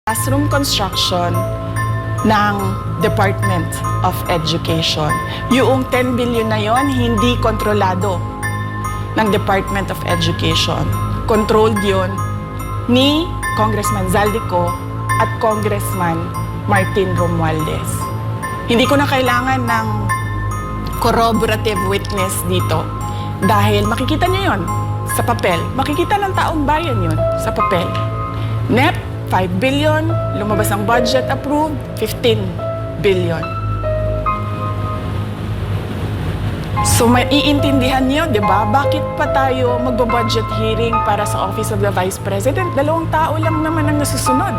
classroom construction ng Department of Education. Yung 10 billion na yon hindi kontrolado ng Department of Education. Controlled yon ni Congressman Zaldico at Congressman Martin Romualdez. Hindi ko na kailangan ng corroborative witness dito dahil makikita niyo yon sa papel. Makikita ng taong bayan yon sa papel. NEP, 5 billion, lumabas ang budget approved, 15 billion. So maiintindihan niyo, di ba? Bakit pa tayo magbo-budget hearing para sa Office of the Vice President? 2 tao lang naman ang nasusunod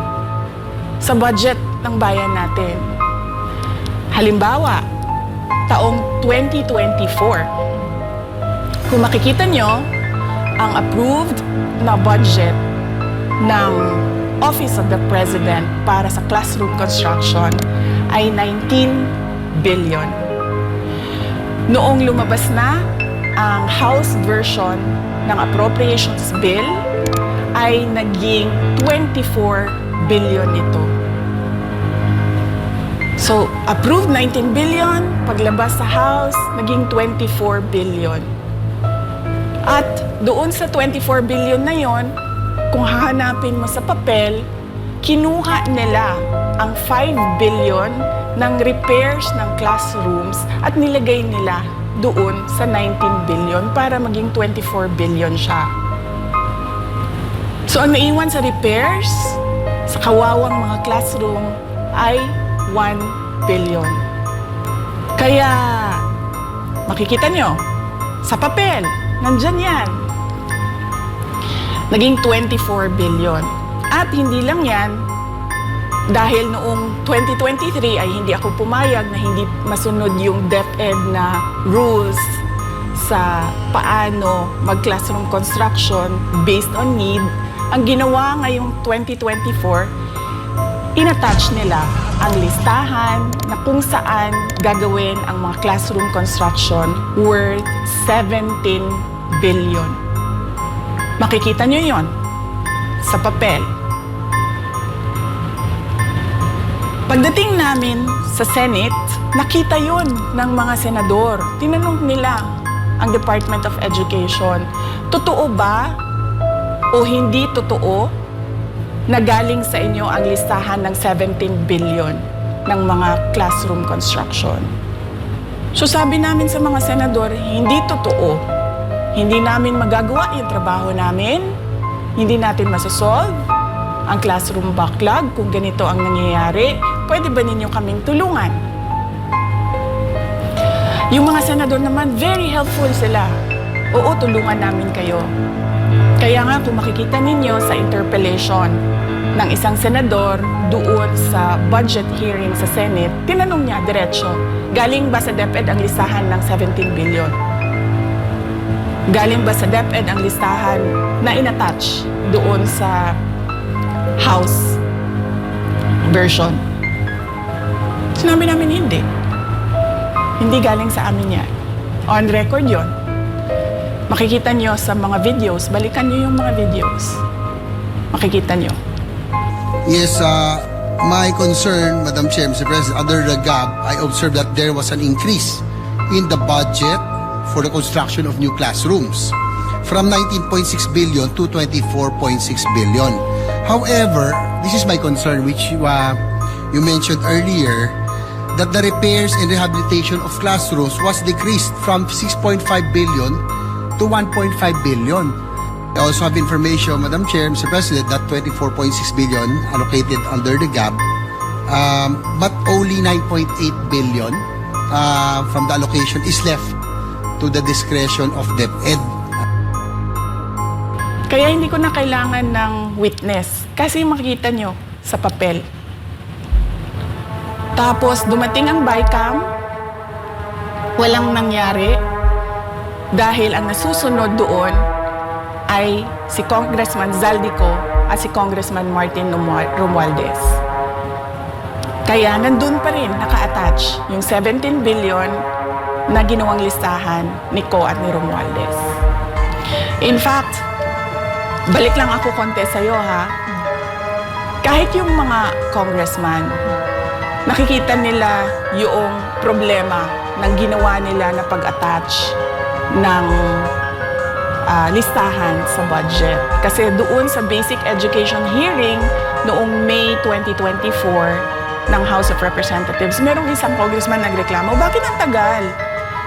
sa budget ng bayan natin. Halimbawa, taong 2024, kung makikita niyo, ang approved na budget ng Office of the President para sa classroom construction ay 19 billion. Noong lumabas na ang House version ng Appropriations Bill ay naging 24 billion ito. So, approved 19 billion, paglabas sa House, naging 24 billion. At doon sa 24 billion na yon, kung hahanapin mo sa papel, kinuha nila ang 5 billion ng repairs ng classrooms at nilagay nila doon sa 19 billion para maging 24 billion siya. So ang naiwan sa repairs, sa kawawang mga classroom, ay 1 billion. Kaya, makikita nyo, sa papel, nandyan yan. Naging 24 billion. At hindi lang yan, dahil noong 2023 ay hindi ako pumayag na hindi masunod yung DepEd na rules sa paano mag-classroom construction based on need, ang ginawa ngayong 2024, inattach nila ang listahan na kung saan gagawin ang mga classroom construction worth 17 billion. Makikita nyo yon sa papel. Pagdating namin sa Senate, nakita yon ng mga senador. Tinanong nila ang Department of Education, totoo ba o hindi totoo na galing sa inyo ang listahan ng 17 billion ng mga classroom construction? So sabi namin sa mga senador, hindi totoo. Hindi namin magagawa yung trabaho namin. Hindi natin masosolve ang classroom backlog kung ganito ang nangyayari. Pwede ba ninyo kaming tulungan? Yung mga senador naman, very helpful sila. Oo, tulungan namin kayo. Kaya nga, kung makikita ninyo sa interpellation ng isang senador doon sa budget hearing sa Senate, tinanong niya diretso, galing ba sa DepEd ang listahan ng 17 billion? Galing ba sa DepEd ang listahan na inattach doon sa House version? Sinabi namin hindi. Hindi galing sa amin yan. On record yon. Makikita nyo sa mga videos, balikan nyo yung mga videos. Makikita nyo. Yes, my concern, Madam Chair, Mr. President, under the GAB, I observed that there was an increase in the budget for the construction of new classrooms from 19.6 billion to 24.6 billion. However, this is my concern which you mentioned earlier, that the repairs and rehabilitation of classrooms was decreased from 6.5 billion to 1.5 billion. I also have information, Madam Chair, Mr. President, that 24.6 billion allocated under the GAB, but only 9.8 billion from the allocation is left to the discretion of DepEd. Kaya hindi ko na kailangan ng witness kasi makikita nyo sa papel. Tapos dumating ang BICAM, walang nangyari dahil ang nasusunod doon ay si Congressman Zaldico at si Congressman Martin Romualdez. Kaya nandun pa rin naka-attach yung 17 billion na ginawang listahan ni Co at ni Romualdez. In fact, balik lang ako konti sa'yo ha. Kahit yung mga congressman, nakikita nila yung problema ng ginawa nila na pag-attach ng listahan sa budget. Kasi doon sa basic education hearing noong May 2024 ng House of Representatives, merong isang congressman nagreklamo, bakit ang tagal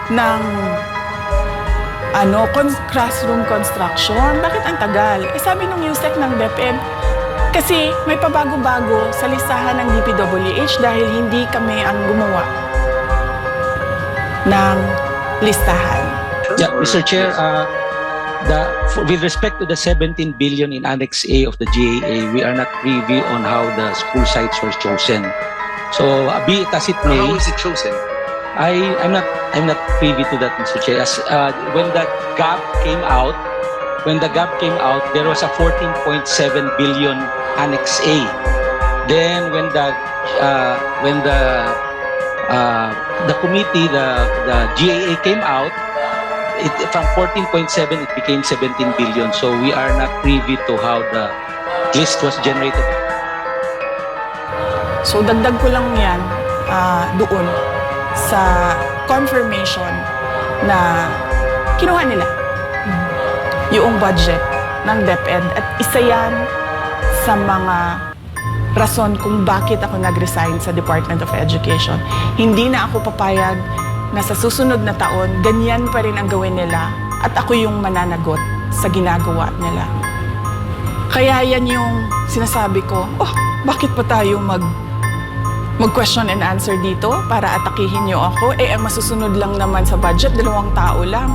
ng classroom construction? Bakit ang tagal? Eh sabi nung USEC ng DepEd, kasi may pabago-bago sa listahan ng DPWH dahil hindi kami ang gumawa ng listahan. Yeah, Mr. Chair, with respect to the 17 billion in Annex A of the GAA, we are not privy on how the school sites were chosen. So, be it as it may, How is it chosen? I'm not privy to that, Mr. Chair. As, when the gap came out, there was a 14.7 billion Annex A. Then when the committee, the GAA came out, from 14.7 it became 17 billion. So we are not privy to how the list was generated. So dagdag ko lang yan doon sa confirmation na kinuha nila yung budget ng DepEd at isa yan sa mga rason kung bakit ako nag-resign sa Department of Education. Hindi na ako papayag na sa susunod na taon, ganyan pa rin ang gawin nila at ako yung mananagot sa ginagawa nila. Kaya yan yung sinasabi ko, bakit pa tayo mag-question and answer dito para atakihin niyo ako? Eh, ang masusunod lang naman sa budget, 2 tao lang.